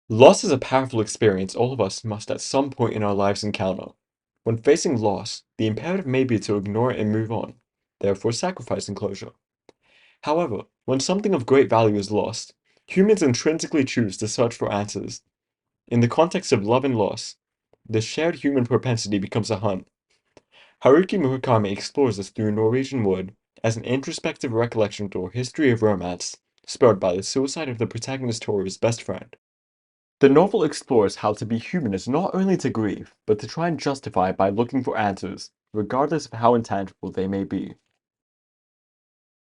Loss is a powerful experience all of us must at some point in our lives encounter. When facing loss, the imperative may be to ignore it and move on, therefore sacrificing closure. However, when something of great value is lost, humans intrinsically choose to search for answers. In the context of love and loss, the shared human propensity becomes a hunt. Haruki Murakami explores this through Norwegian Wood as an introspective recollection or history of romance, spurred by the suicide of the protagonist Toru's best friend. The novel explores how to be human is not only to grieve, but to try and justify it by looking for answers, regardless of how intangible they may be.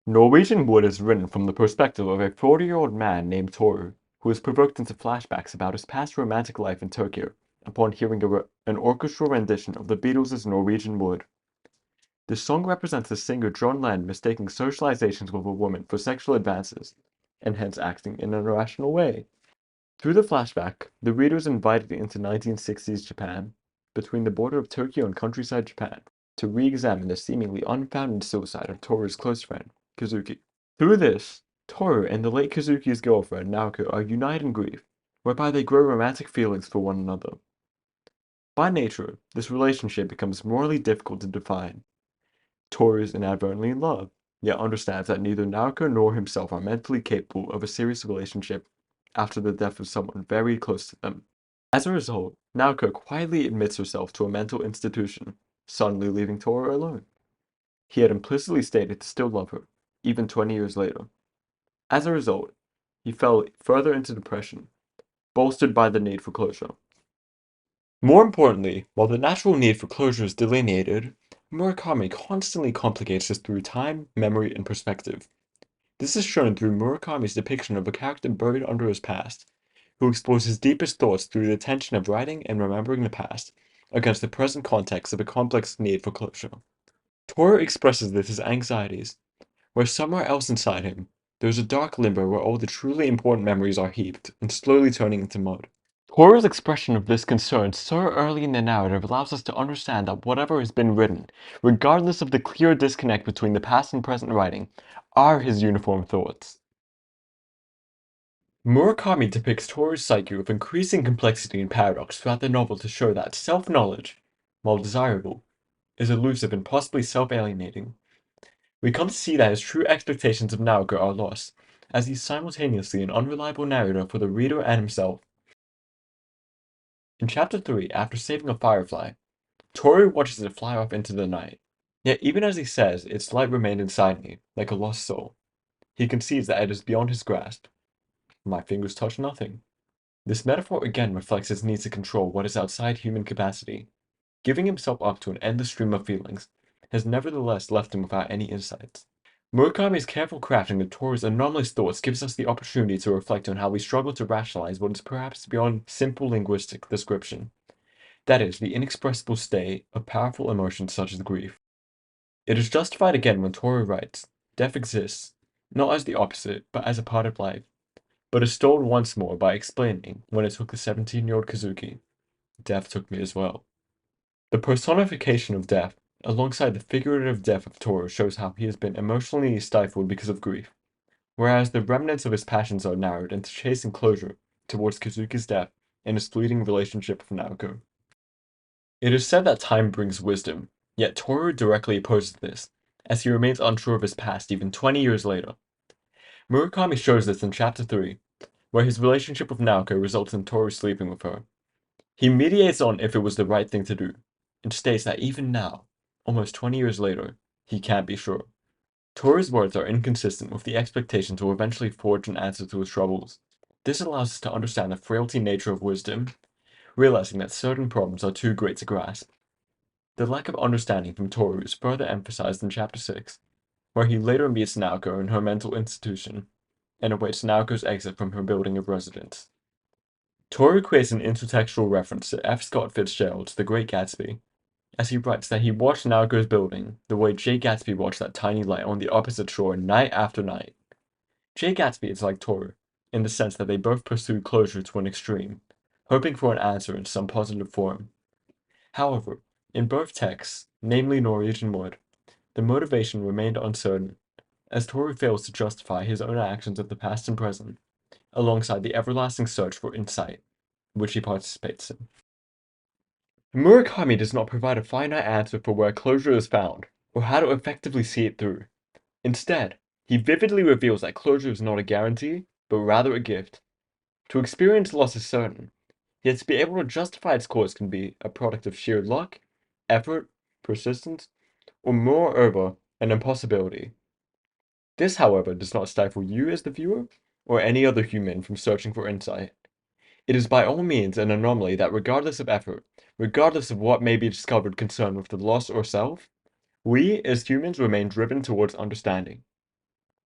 Norwegian Wood is written from the perspective of a 40-year-old man named Toru, who is provoked into flashbacks about his past romantic life in Tokyo upon hearing an orchestral rendition of the Beatles' Norwegian Wood. The song represents the singer John Lennon mistaking socializations with a woman for sexual advances, and hence acting in an irrational way. Through the flashback, the reader is invited into 1960s Japan, between the border of Tokyo and countryside Japan, to re-examine the seemingly unfounded suicide of Toru's close friend, Kazuki. Through this, Toru and the late Kazuki's girlfriend, Naoko, are united in grief, whereby they grow romantic feelings for one another. By nature, this relationship becomes morally difficult to define. Toru is inadvertently in love, yet understands that neither Naoko nor himself are mentally capable of a serious relationship after the death of someone very close to them. As a result, Naoko quietly admits herself to a mental institution, suddenly leaving Toru alone. He had implicitly stated to still love her, even 20 years later. As a result, he fell further into depression, bolstered by the need for closure. More importantly, while the natural need for closure is delineated, Murakami constantly complicates this through time, memory, and perspective. This is shown through Murakami's depiction of a character buried under his past, who explores his deepest thoughts through the tension of writing and remembering the past, against the present context of a complex need for closure. Toru expresses this as anxieties, where somewhere else inside him, there is a dark limbo where all the truly important memories are heaped and slowly turning into mud. Toru's expression of this concern so early in the narrative allows us to understand that whatever has been written, regardless of the clear disconnect between the past and present writing, are his uniform thoughts. Murakami depicts Toru's psyche with increasing complexity and paradox throughout the novel to show that self-knowledge, while desirable, is elusive and possibly self-alienating. We come to see that his true expectations of Naoko are lost, as he's simultaneously an unreliable narrator for the reader and himself. In Chapter 3, after saving a firefly, Toru watches it fly off into the night. Yet even as he says, its light remained inside me, like a lost soul, he concedes that it is beyond his grasp. My fingers touch nothing. This metaphor again reflects his need to control what is outside human capacity. Giving himself up to an endless stream of feelings has nevertheless left him without any insights. Murakami's careful crafting of Toru's anomalous thoughts gives us the opportunity to reflect on how we struggle to rationalize what is perhaps beyond simple linguistic description. That is, the inexpressible state of powerful emotions such as grief. It is justified again when Toru writes, "Death exists, not as the opposite, but as a part of life," but is stalled once more by explaining, when it took the 17-year-old Kazuki, "Death took me as well." The personification of death, alongside the figurative death of Toru, shows how he has been emotionally stifled because of grief, whereas the remnants of his passions are narrowed into chasing closure towards Kazuki's death and his fleeting relationship with Naoko. It is said that time brings wisdom, yet Toru directly opposes this, as he remains unsure of his past even 20 years later. Murakami shows this in Chapter 3, where his relationship with Naoko results in Toru sleeping with her. He mediates on if it was the right thing to do, and states that even now, almost 20 years later, he can't be sure. Toru's words are inconsistent with the expectation to eventually forge an answer to his troubles. This allows us to understand the frailty nature of wisdom, realizing that certain problems are too great to grasp. The lack of understanding from Toru is further emphasized in Chapter 6, where he later meets Naoko in her mental institution and awaits Naoko's exit from her building of residence. Toru creates an intertextual reference to F. Scott Fitzgerald's The Great Gatsby, as he writes that he watched Naoko's building the way Jay Gatsby watched that tiny light on the opposite shore night after night. Jay Gatsby is like Toru, in the sense that they both pursue closure to an extreme, hoping for an answer in some positive form. However, in both texts, namely Norwegian Wood, the motivation remained uncertain, as Toru fails to justify his own actions of the past and present, alongside the everlasting search for insight, which he participates in. Murakami does not provide a finite answer for where closure is found, or how to effectively see it through. Instead, he vividly reveals that closure is not a guarantee, but rather a gift. To experience loss is certain, yet to be able to justify its cause can be a product of sheer luck, effort, persistence, or moreover, an impossibility. This, however, does not stifle you as the viewer, or any other human from searching for insight. It is by all means an anomaly that regardless of effort, regardless of what may be discovered concerned with the loss or self, we as humans remain driven towards understanding.